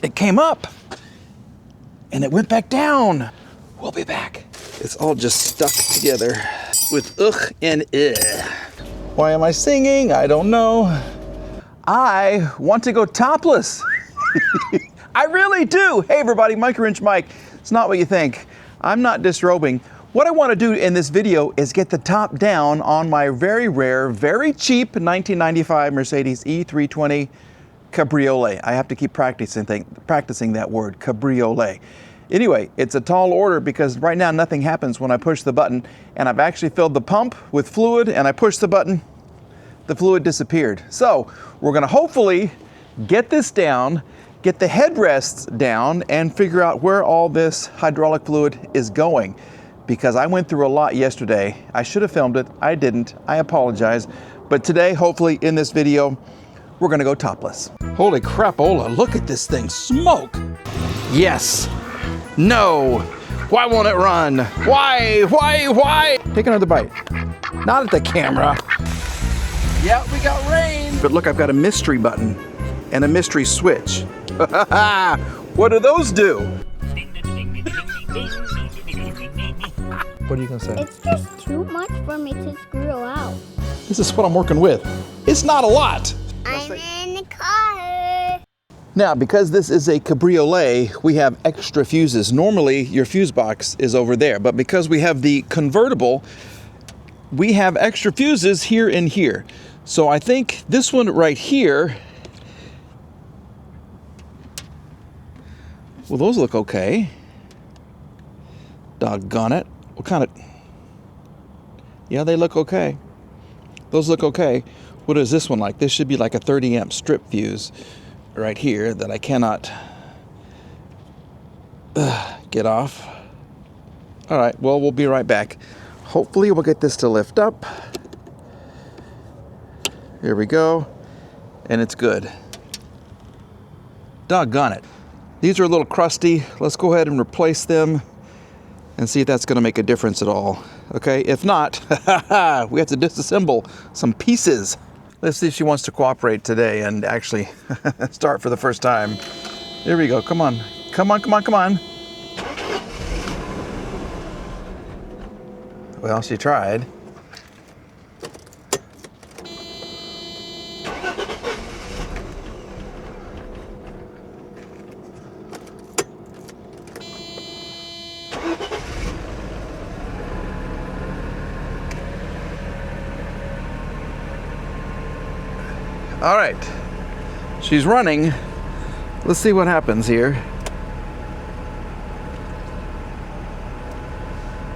it came up and it went back down. We'll be back. It's all just stuck together with ugh and ugh. Why am I singing? I don't know. I want to go topless. I really do. Hey everybody, Micro-Inch Mike. It's not what you think. I'm not disrobing. What I want to do in this video is get the top down on my very rare, very cheap 1995 Mercedes E320 Cabriolet. I have to keep practicing that word, Cabriolet. Anyway, it's a tall order because right now nothing happens when I push the button, and I've actually filled the pump with fluid and I pushed the button, the fluid disappeared. So we're gonna hopefully get this down, get the headrests down, and figure out where all this hydraulic fluid is going. Because I went through a lot yesterday. I should have filmed it, I didn't, I apologize. But today, hopefully in this video, we're gonna go topless. Holy crapola, look at this thing smoke. Yes. No! Why won't it run? Why? Take another bite. Not at the camera. Yeah, we got rain. But look, I've got a mystery button and a mystery switch. What do those do? What are you gonna say? It's just too much for me to screw out. This is what I'm working with. It's not a lot. I'm in the car. Now, because this is a cabriolet, we have extra fuses. Normally, your fuse box is over there, but because we have the convertible, we have extra fuses here and here. So I think this one right here, well, those look okay. Doggone it. What kind of, yeah, they look okay. Those look okay. What is this one like? This should be like a 30 amp strip fuse right here that I cannot get off. All right, well, we'll be right back. Hopefully we'll get this to lift up. Here we go, and it's good. Doggone it. These are a little crusty. Let's go ahead and replace them and see if that's gonna make a difference at all. Okay, if not, we have to disassemble some pieces. Let's see if she wants to cooperate today and actually start for the first time. Here we go, come on. Come on. Well, she tried. All right, she's running. Let's see what happens here.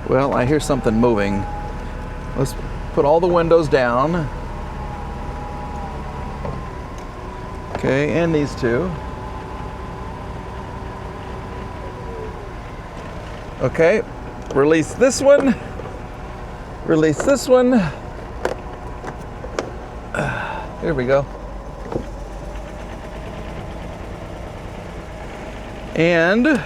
Well, I hear something moving. Let's put all the windows down. Okay, and these two. Okay, release this one. Release this one. Here we go. And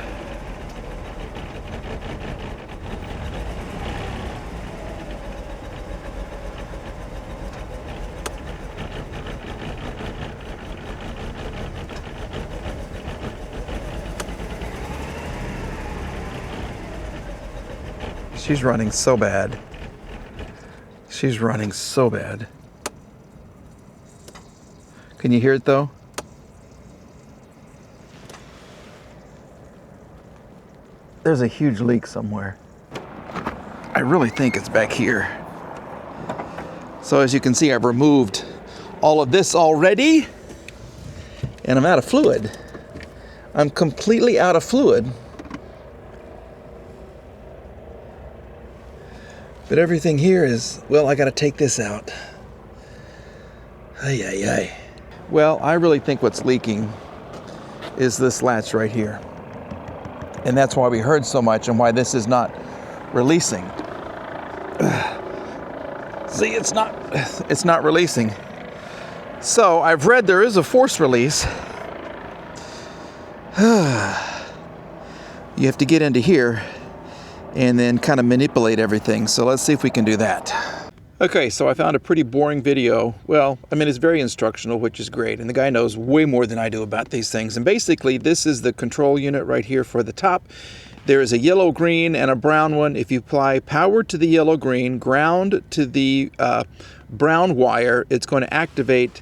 she's running so bad. She's running so bad. Can you hear it though? There's a huge leak somewhere. I really think it's back here. So as you can see, I've removed all of this already, and I'm out of fluid. I'm completely out of fluid. But everything here is, well, I gotta take this out. Ay, ay, ay. Well, I really think what's leaking is this latch right here. And that's why we heard so much and why this is not releasing. See, it's not releasing. So I've read there is a force release. You have to get into here and then kind of manipulate everything. So let's see if we can do that. Okay, so I found a pretty boring video. Well, I mean, it's very instructional, which is great. And the guy knows way more than I do about these things. And basically, this is the control unit right here for the top. There is a yellow, green, and a brown one. If you apply power to the yellow, green, ground to the brown wire, it's going to activate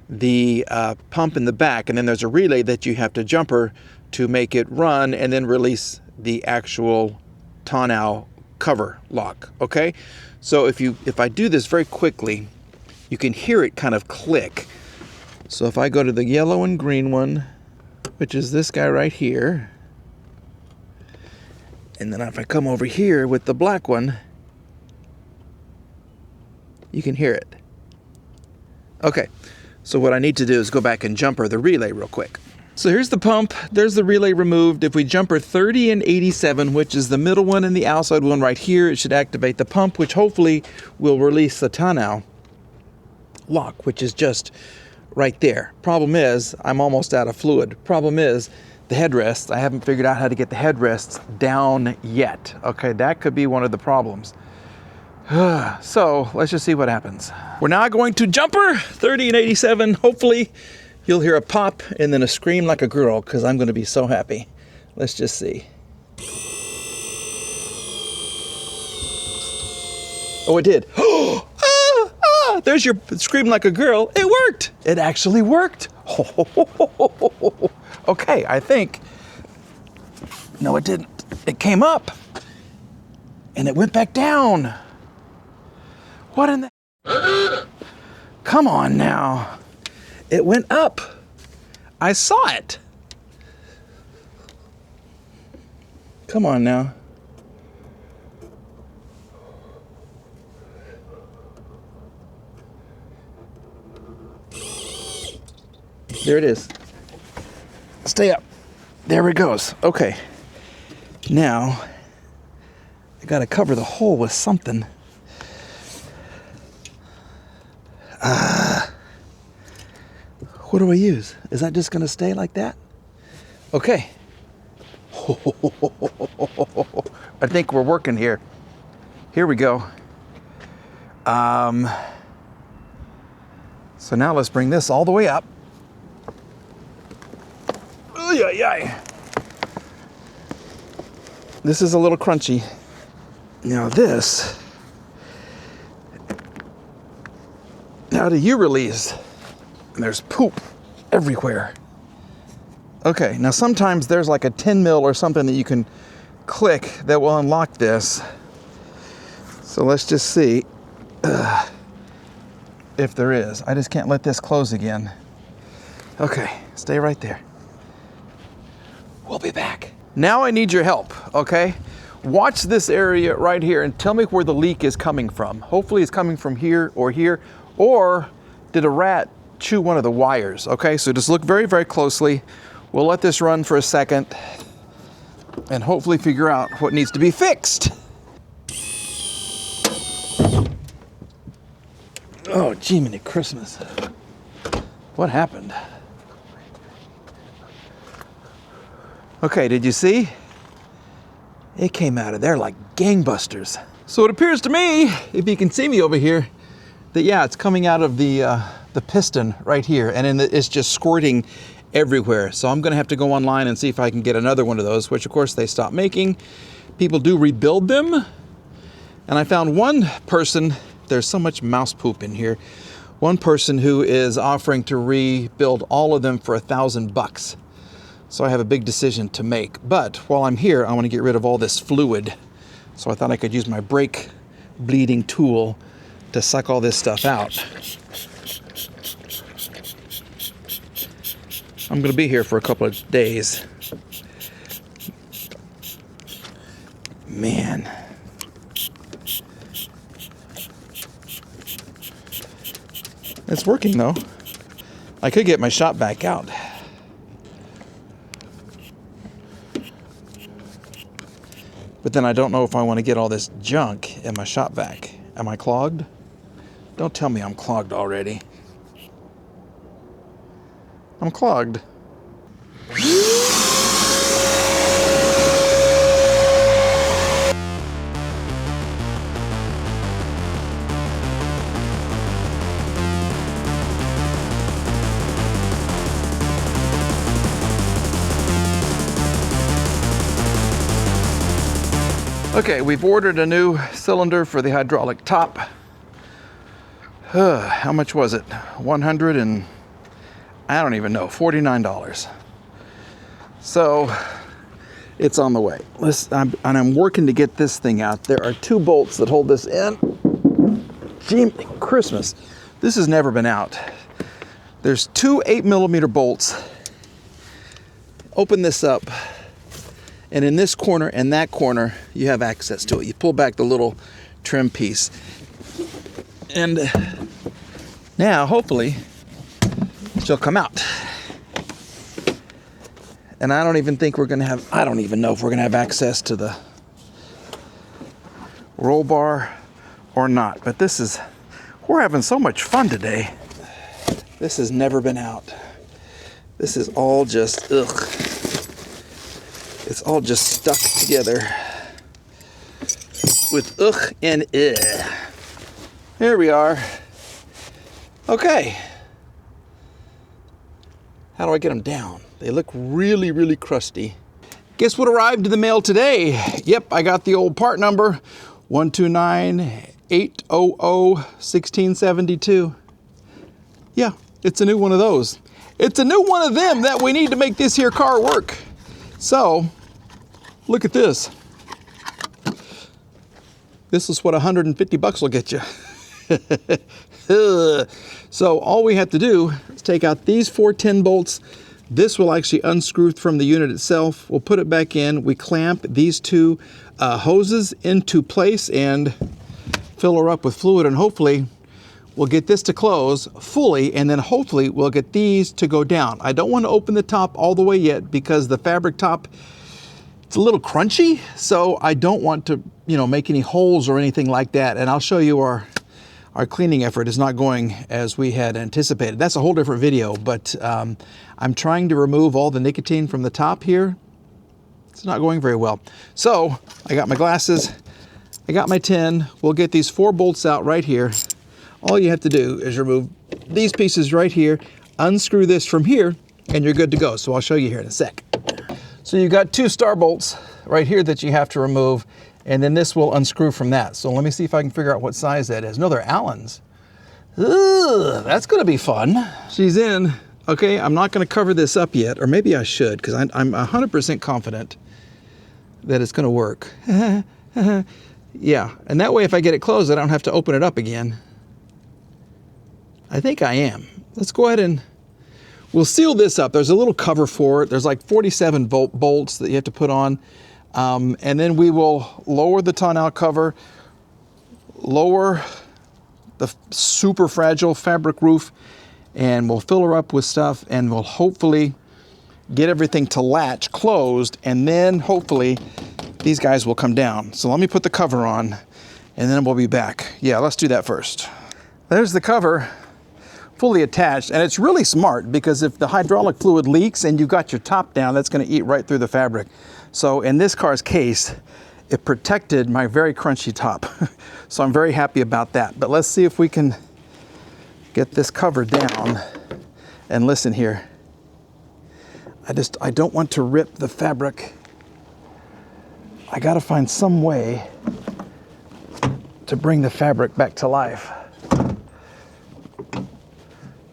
the pump in the back. And then there's a relay that you have to jumper to make it run and then release the actual tonneau cover lock, okay? So if I do this very quickly, you can hear it kind of click. So if I go to the yellow and green one, which is this guy right here, and then if I come over here with the black one, you can hear it. Okay, so what I need to do is go back and jumper the relay real quick. So here's the pump, there's the relay removed. If we jumper 30 and 87, which is the middle one and the outside one right here, it should activate the pump, which hopefully will release the tonneau lock, which is just right there. Problem is, I'm almost out of fluid. Problem is, the headrests, I haven't figured out how to get the headrests down yet. Okay, that could be one of the problems. So let's just see what happens. We're now going to jumper 30 and 87, hopefully. You'll hear a pop and then a scream like a girl because I'm going to be so happy. Let's just see. Oh, it did. There's your scream like a girl. It worked. It actually worked. Okay, I think. No, it didn't. It came up and it went back down. What in the... Come on now. It went up. I saw it. Come on now. There it is. Stay up. There it goes. Okay. Now, I gotta cover the hole with something. What do I use? Is that just gonna stay like that? Okay. I think we're working here. Here we go. So now let's bring this all the way up. This is a little crunchy. Now this, how do you release? And there's poop everywhere. Okay, now sometimes there's like a 10 mil or something that you can click that will unlock this. So let's just see if there is. I just can't let this close again. Okay, stay right there. We'll be back. Now I need your help, okay? Watch this area right here and tell me where the leak is coming from. Hopefully it's coming from here, or did a rat chew one of the wires, okay? So just look very, very closely. We'll let this run for a second and hopefully figure out what needs to be fixed. Oh, Jiminy Christmas. What happened? Okay, did you see? It came out of there like gangbusters. So it appears to me, if you can see me over here, that yeah, it's coming out of the piston right here, and it's just squirting everywhere. So I'm gonna have to go online and see if I can get another one of those, which of course they stopped making. People do rebuild them. And I found one person, there's so much mouse poop in here, one person who is offering to rebuild all of them for $1,000. So I have a big decision to make. But while I'm here, I want to get rid of all this fluid. So I thought I could use my brake bleeding tool to suck all this stuff out. I'm going to be here for a couple of days. Man. It's working though. I could get my shop back out. But then I don't know if I want to get all this junk in my shop vac. Am I clogged? Don't tell me I'm clogged already. I'm clogged. Okay, we've ordered a new cylinder for the hydraulic top. How much was it? 100 and I don't even know, $49. So it's on the way. I'm working to get this thing out. There are 2 bolts that hold this in. Gee, Christmas. This has never been out. There's 2 8mm bolts. Open this up. And in this corner and that corner, you have access to it. You pull back the little trim piece. And now, hopefully, she'll come out. And I don't even think we're gonna have, I don't even know if we're gonna have access to the roll bar or not. But this is, we're having so much fun today. This has never been out. This is all just, ugh. It's all just stuck together with ugh and eh. Here we are. Okay. How do I get them down? They look really, really crusty. Guess what arrived in the mail today? Yep, I got the old part number, 129-800-1672. Yeah, it's a new one of those. It's a new one of them that we need to make this here car work. So, look at this. This is what 150 bucks will get you. So all we have to do is take out these 4 10 bolts. This will actually unscrew from the unit itself. We'll put it back in. We clamp these 2 hoses into place and fill her up with fluid, and hopefully we'll get this to close fully, and then hopefully we'll get these to go down. I don't want to open the top all the way yet because the fabric top, it's a little crunchy, so I don't want to, make any holes or anything like that. And I'll show you our cleaning effort is not going as we had anticipated. That's a whole different video, but I'm trying to remove all the nicotine from the top here. It's not going very well. So I got my glasses, I got my tin. We'll get these 4 bolts out right here. All you have to do is remove these pieces right here, unscrew this from here, and you're good to go. So I'll show you here in a sec. So you've got 2 star bolts right here that you have to remove, and then this will unscrew from that. So let me see if I can figure out what size that is. No, they're Allens. Ugh, that's gonna be fun. She's in. Okay, I'm not gonna cover this up yet, or maybe I should, because I'm 100% confident that it's gonna work. Yeah, and that way if I get it closed, I don't have to open it up again. I think I am. Let's go ahead and we'll seal this up. There's a little cover for it. There's like 47 bolts that you have to put on. And then we will lower the tonneau cover, lower the super fragile fabric roof, and we'll fill her up with stuff, and we'll hopefully get everything to latch closed, and then hopefully these guys will come down. So let me put the cover on, and then we'll be back. Yeah, let's do that first. There's the cover, fully attached, and it's really smart because if the hydraulic fluid leaks and you got your top down, that's gonna eat right through the fabric. So in this car's case, it protected my very crunchy top. So I'm very happy about that. But let's see if we can get this cover down. And listen here, I don't want to rip the fabric. I gotta find some way to bring the fabric back to life.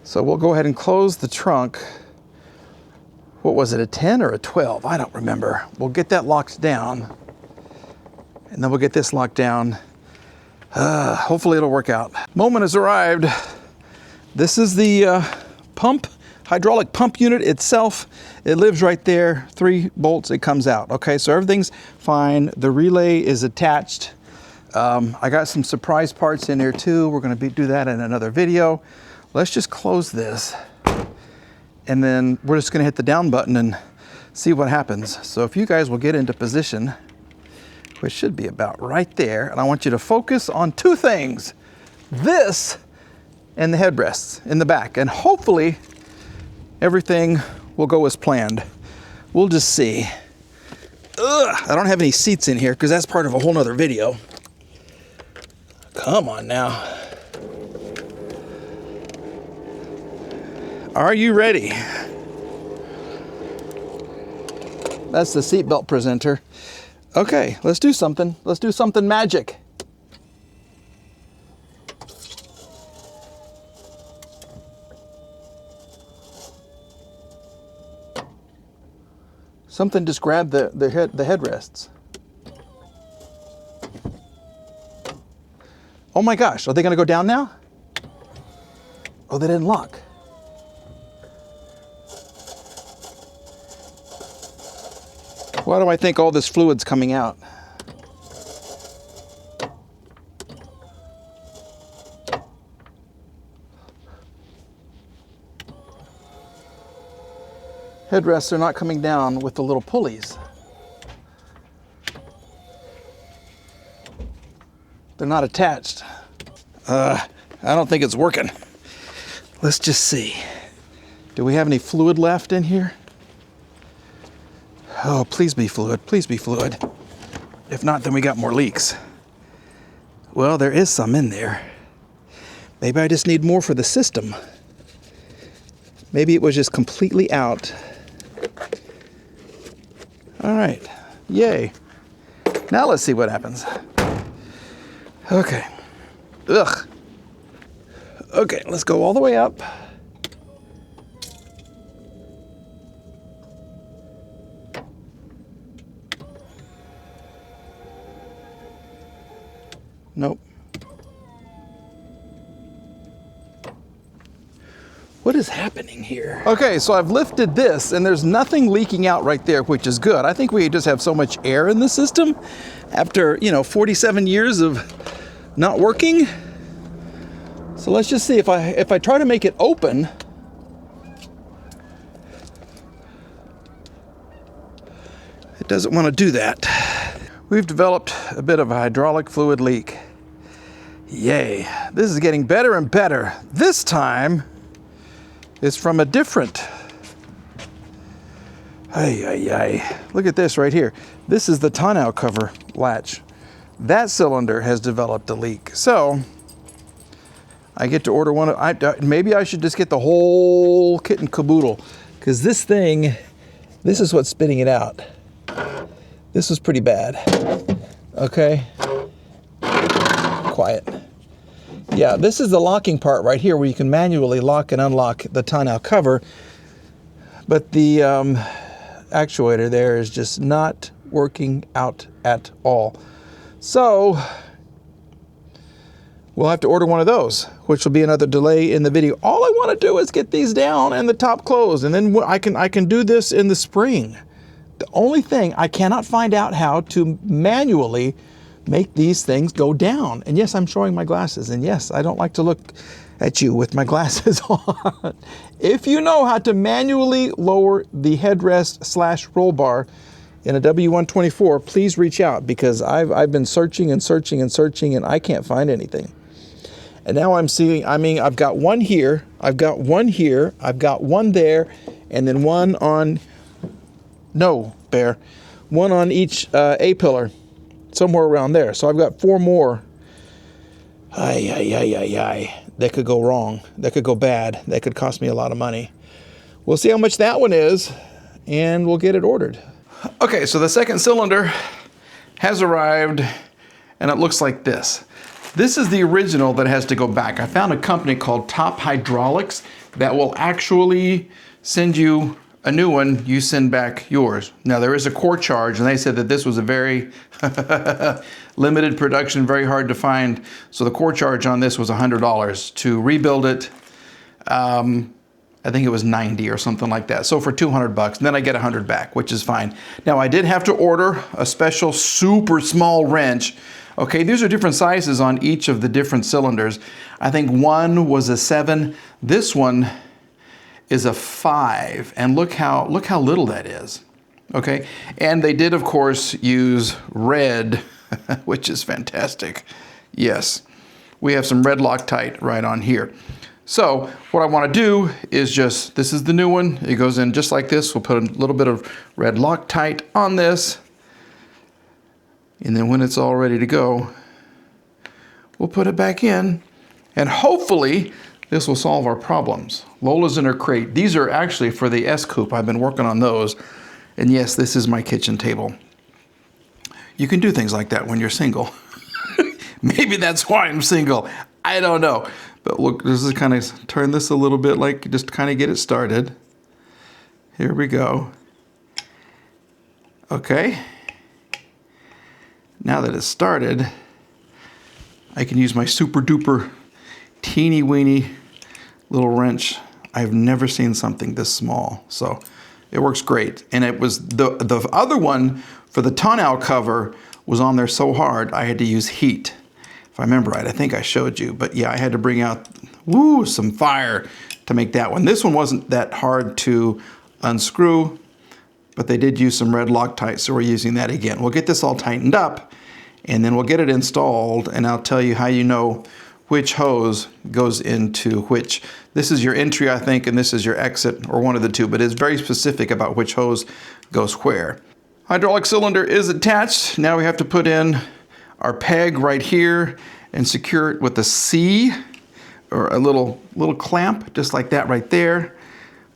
So we'll go ahead and close the trunk. What was it, a 10 or a 12? I don't remember. We'll get that locked down, and then we'll get this locked down. Hopefully it'll work out. Moment has arrived. This is the hydraulic pump unit itself. It lives right there, 3 bolts, it comes out. Okay, so everything's fine. The relay is attached. I got some surprise parts in here too. We're gonna do that in another video. Let's just close this, and then we're just gonna hit the down button and see what happens. So if you guys will get into position, which should be about right there, and I want you to focus on 2 things, this and the headrests in the back, and hopefully everything will go as planned. We'll just see. I don't have any seats in here because that's part of a whole nother video. Come on now. Are you ready? That's the seatbelt presenter. Okay, let's do something. Let's do something magic. Something just grabbed the headrests. Oh my gosh, are they gonna go down now? Oh, they didn't lock. Why do I think all this fluid's coming out? Headrests are not coming down with the little pulleys. They're not attached. I don't think it's working. Let's just see. Do we have any fluid left in here? Oh, please be fluid. Please be fluid. If not, then we got more leaks. Well, there is some in there. Maybe I just need more for the system. Maybe it was just completely out. All right. Yay. Now let's see what happens. Okay. Ugh. Okay, let's go all the way up. Nope. What is happening here? Okay, so I've lifted this and there's nothing leaking out right there, which is good. I think we just have so much air in the system after, 47 years of not working. So let's just see if I try to make it open. It doesn't want to do that. We've developed a bit of a hydraulic fluid leak. Yay, this is getting better and better. This time, it's from a different. Look at this right here. This is the tonneau cover latch. That cylinder has developed a leak. So I get to order one. Maybe I should just get the whole kit and caboodle, because this is what's spitting it out. This was pretty bad. Okay. Quiet. Yeah, this is the locking part right here where you can manually lock and unlock the tonneau cover. But the actuator there is just not working out at all. So we'll have to order one of those, which will be another delay in the video. All I want to do is get these down and the top closed, and then I can do this in the spring. The only thing, I cannot find out how to manually make these things go down. And yes, I'm showing my glasses, and yes, I don't like to look at you with my glasses on. If you know how to manually lower the headrest / roll bar in a W124, please reach out, because I've been searching and searching and searching, and I can't find anything. And now I'm seeing, I've got one here, I've got one here, I've got one there, and then one on, one on each A-pillar, somewhere around there. So I've got 4 more. That could go wrong. That could go bad. That could cost me a lot of money. We'll see how much that one is, and we'll get it ordered. Okay, so the second cylinder has arrived, and it looks like this. This is the original that has to go back. I found a company called Top Hydraulics that will actually send you a new one. You send back yours. Now, there is a core charge, and they said that this was a very limited production, very hard to find. So the core charge on this was $100. To rebuild it, I think it was 90 or something like that. So for 200 bucks, and then I get 100 back, which is fine. Now, I did have to order a special super small wrench. Okay, these are different sizes on each of the different cylinders. I think one was a 7. This one is a 5, and look how little that is. Okay, and they did, of course, use red, which is fantastic. Yes, we have some red Loctite right on here. So what I want to do is this is the new one. It goes in just like this. We'll put a little bit of red Loctite on this, and then when it's all ready to go, we'll put it back in, and hopefully this will solve our problems. Lola's in her crate. These are actually for the S-Coupe. I've been working on those. And yes, this is my kitchen table. You can do things like that when you're single. Maybe that's why I'm single. I don't know. But look, this is kind of turn this a little bit, like just kind of get it started. Here we go. Okay. Now that it's started, I can use my super duper teeny weeny little wrench. I've never seen something this small, so it works great. And it was the other one for the tonneau cover was on there so hard I had to use heat. If I remember right, I think I showed you, but yeah, I had to bring out some fire to make that one. This one wasn't that hard to unscrew, but they did use some red Loctite, so we're using that again. We'll get this all tightened up, and then we'll get it installed, and I'll tell you how you know which hose goes into which. This is your entry, I think, and this is your exit, or one of the two, but it's very specific about which hose goes where. Hydraulic cylinder is attached. Now we have to put in our peg right here and secure it with a C, or a little clamp, just like that right there.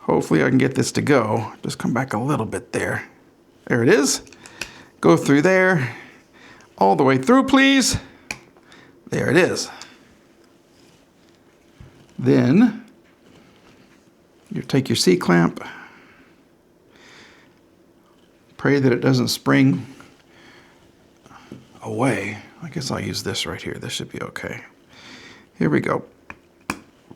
Hopefully I can get this to go. Just come back a little bit there. There it is. Go through there. All the way through, please. There it is. Then you take your C-clamp. Pray that it doesn't spring away. I guess I'll use this right here. This should be okay. Here we go.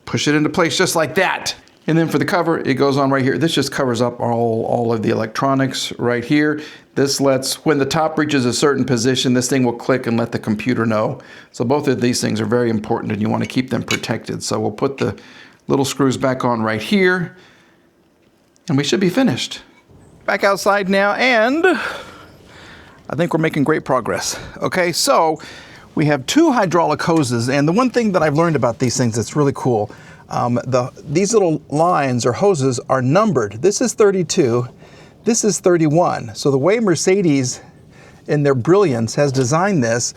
Push it into place just like that. And then for the cover, it goes on right here. This just covers up all of the electronics right here. This lets, when the top reaches a certain position, this thing will click and let the computer know. So both of these things are very important and you want to keep them protected. So we'll put the little screws back on right here and we should be finished. Back outside now, and I think we're making great progress. Okay, so we have two hydraulic hoses, and the one thing that I've learned about these things that's really cool, these little lines or hoses are numbered. This is 32, this is 31. So the way Mercedes, in their brilliance, has designed this,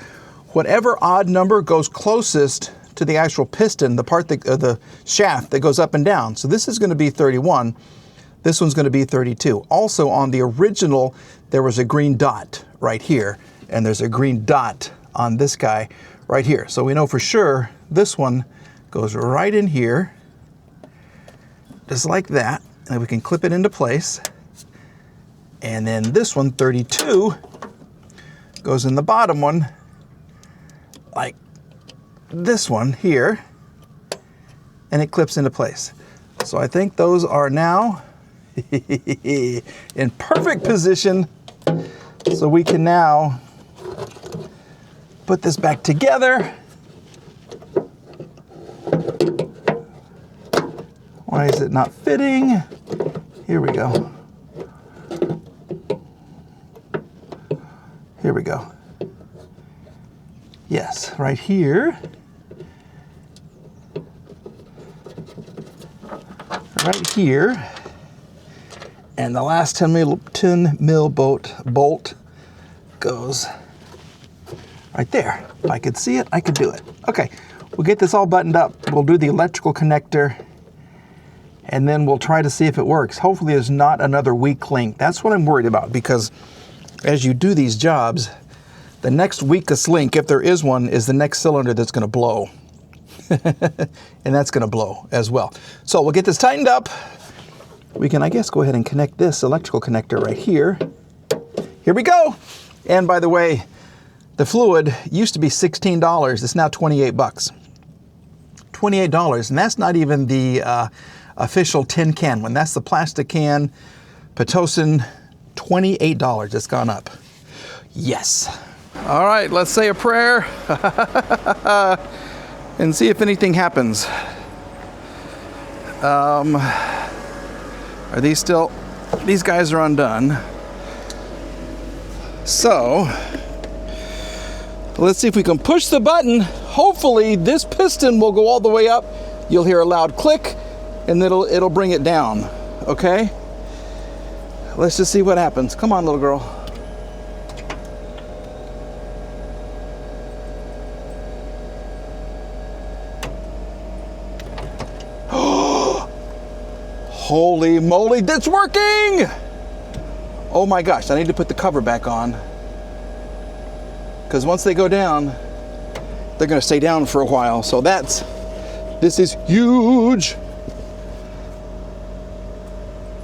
whatever odd number goes closest to the actual piston, the part that, the shaft that goes up and down. So this is going to be 31. This one's going to be 32. Also on the original, there was a green dot right here, and there's a green dot on this guy right here. So we know for sure this one goes right in here, just like that, and we can clip it into place. And then this one, 32, goes in the bottom one, like this one here, and it clips into place. So I think those are now in perfect position, so we can now put this back together. Why is it not fitting? Here we go. Here we go. Yes, right here. Right here. And the last 10 mil bolt goes right there. If I could see it, I could do it. Okay, we'll get this all buttoned up. We'll do the electrical connector, and then we'll try to see if it works. Hopefully there's not another weak link. That's what I'm worried about, because as you do these jobs, the next weakest link, if there is one, is the next cylinder that's gonna blow. And that's gonna blow as well. So we'll get this tightened up. We can, I guess, go ahead and connect this electrical connector right here. Here we go. And by the way, the fluid used to be $16. It's now 28 bucks. $28, and that's not even the official tin can one. That's the plastic can, Pitocin, $28. It's gone up. Yes. All right, let's say a prayer and see if anything happens. Are these still, these guys are undone. So, let's see if we can push the button. Hopefully this piston will go all the way up. You'll hear a loud click and it'll bring it down, okay? Let's just see what happens. Come on, little girl. Holy moly, that's working! Oh my gosh, I need to put the cover back on. because once they go down, they're going to stay down for a while. So this is huge.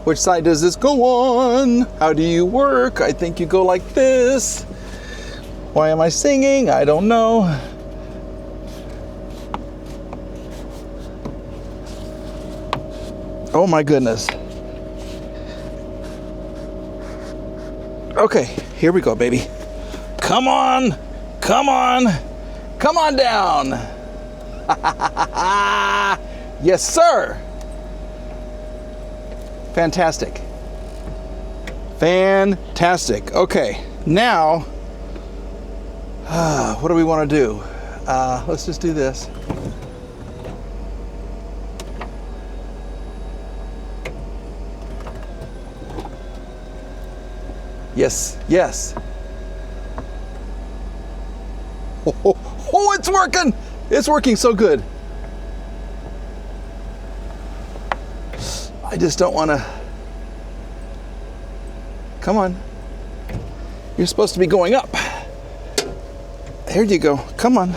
Which side does this go on? How do you work? I think you go like this. Why am I singing? I don't know. Oh my goodness. Okay, here we go, baby. Come on, come on, come on down. Yes, sir. Fantastic. Fantastic. Okay, now, what do we want to do? Let's just do this. Yes, yes. Oh, it's working. It's working so good. I just don't want to. Come on. You're supposed to be going up. There you go. Come on.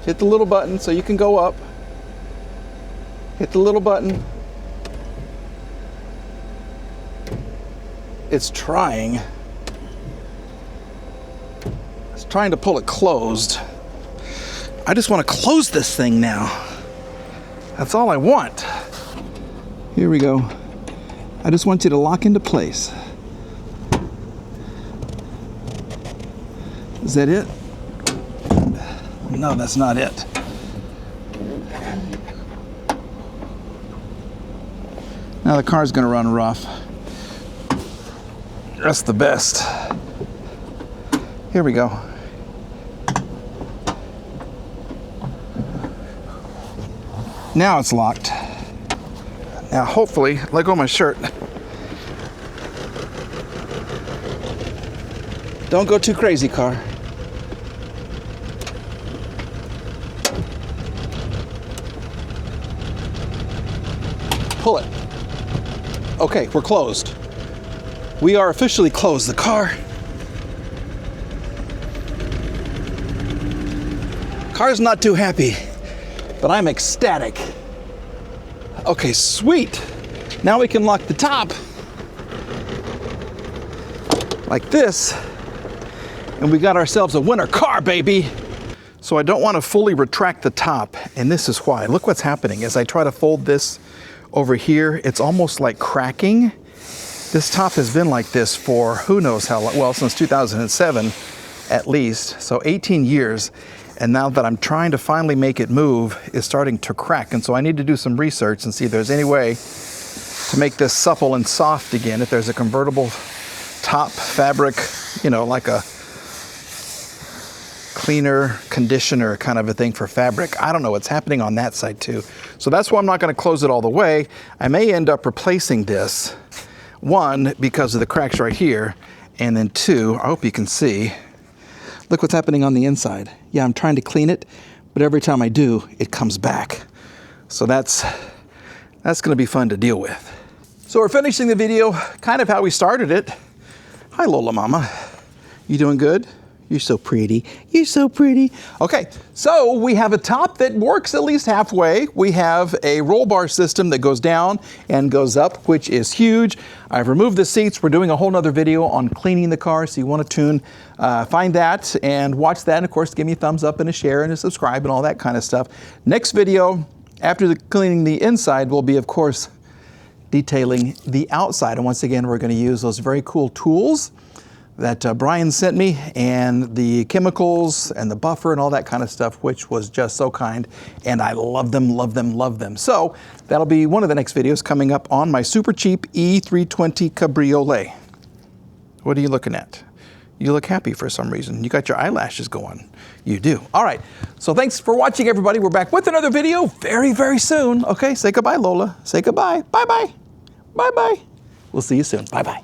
Hit the little button so you can go up. Hit the little button. It's trying. It's trying to pull it closed. I just want to close this thing now. That's all I want. Here we go. I just want you to lock into place. Is that it? No, that's not it. Now the car's gonna run rough. That's the best. Here we go. Now it's locked. Now hopefully, let go of my shirt. Don't go too crazy, car. Pull it. Okay, we're closed. We are officially closed. The car's not too happy, but I'm ecstatic. Okay, sweet. Now we can lock the top like this, and we got ourselves a winter car, baby. So I don't want to fully retract the top, and this is why. Look what's happening as I try to fold this over here. It's almost like cracking. This top has been like this for who knows how long, well, since 2007 at least, so 18 years. And now that I'm trying to finally make it move, it's starting to crack. And so I need to do some research and see if there's any way to make this supple and soft again. If there's a convertible top fabric, you know, like a cleaner, conditioner kind of a thing for fabric. I don't know what's happening on that side too. So that's why I'm not going to close it all the way. I may end up replacing this. One, because of the cracks right here. And then two, I hope you can see. Look what's happening on the inside. Yeah, I'm trying to clean it, but every time I do, it comes back. So that's gonna be fun to deal with. So we're finishing the video kind of how we started it. Hi, Lola Mama. You doing good? You're so pretty. You're so pretty. Okay, so we have a top that works at least halfway. We have a roll bar system that goes down and goes up, which is huge. I've removed the seats. We're doing a whole nother video on cleaning the car, so you want to find that and watch that. And of course, give me a thumbs up and a share and a subscribe and all that kind of stuff. Next video, after cleaning the inside, will be, of course, detailing the outside. And once again, we're going to use those very cool tools that Brian sent me, and the chemicals and the buffer and all that kind of stuff, which was just so kind, and I love them, love them, love them. So that'll be one of the next videos coming up on my super cheap E320 Cabriolet. What are you looking at? You look happy for some reason. You got your eyelashes going. You do. All right, so thanks for watching, everybody. We're back with another video very, very soon. Okay, say goodbye, Lola. Say goodbye. Bye-bye. Bye-bye. We'll see you soon. Bye-bye.